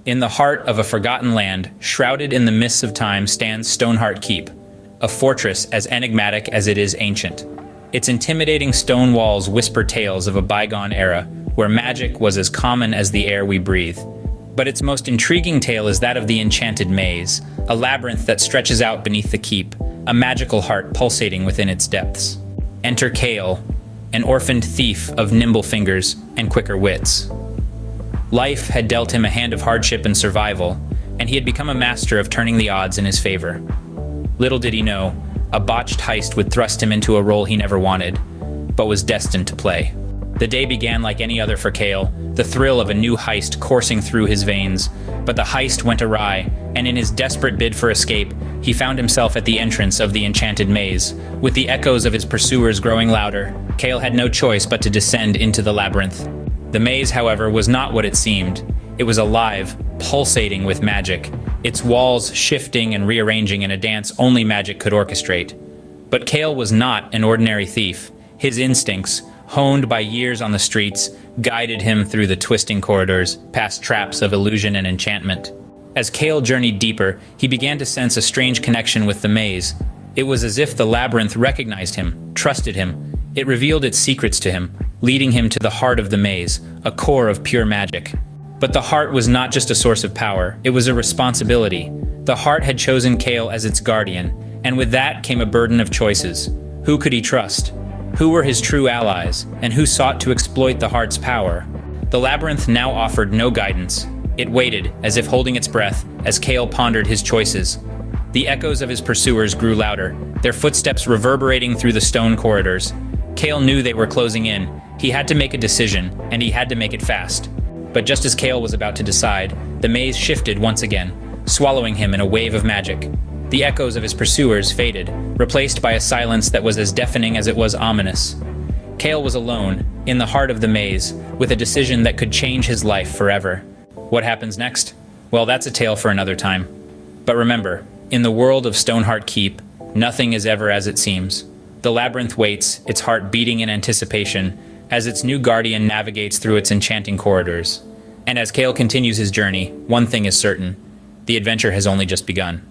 In the heart of a forgotten land, shrouded in the mists of time, stands Stoneheart Keep, a fortress as enigmatic as it is ancient. Its intimidating stone walls whisper tales of a bygone era, where magic was as common as the air we breathe. But its most intriguing tale is that of the Enchanted Maze, a labyrinth that stretches out beneath the keep, a magical heart pulsating within its depths. Enter Kael, an orphaned thief of nimble fingers and quicker wits. Life had dealt him a hand of hardship and survival, and he had become a master of turning the odds in his favor. Little did he know, a botched heist would thrust him into a role he never wanted, but was destined to play. The day began like any other for Kael, the thrill of a new heist coursing through his veins. But the heist went awry, and in his desperate bid for escape, he found himself at the entrance of the Enchanted Maze. With the echoes of his pursuers growing louder, Kael had no choice but to descend into the labyrinth. The maze, however, was not what it seemed. It was alive, pulsating with magic, its walls shifting and rearranging in a dance only magic could orchestrate. But Kael was not an ordinary thief. His instincts, honed by years on the streets, guided him through the twisting corridors, past traps of illusion and enchantment. As Kael journeyed deeper, he began to sense a strange connection with the maze. It was as if the labyrinth recognized him, trusted him. It revealed its secrets to him, leading him to the heart of the maze, a core of pure magic. But the heart was not just a source of power, it was a responsibility. The heart had chosen Kael as its guardian, and with that came a burden of choices. Who could he trust? Who were his true allies, and who sought to exploit the heart's power? The labyrinth now offered no guidance. It waited, as if holding its breath, as Kael pondered his choices. The echoes of his pursuers grew louder, their footsteps reverberating through the stone corridors. Kael knew they were closing in. He had to make a decision, and he had to make it fast. But just as Kael was about to decide, the maze shifted once again, swallowing him in a wave of magic. The echoes of his pursuers faded, replaced by a silence that was as deafening as it was ominous. Kael was alone, in the heart of the maze, with a decision that could change his life forever. What happens next? Well, that's a tale for another time. But remember, in the world of Stoneheart Keep, nothing is ever as it seems. The labyrinth waits, its heart beating in anticipation, as its new guardian navigates through its enchanting corridors. And as Kael continues his journey, one thing is certain: the adventure has only just begun.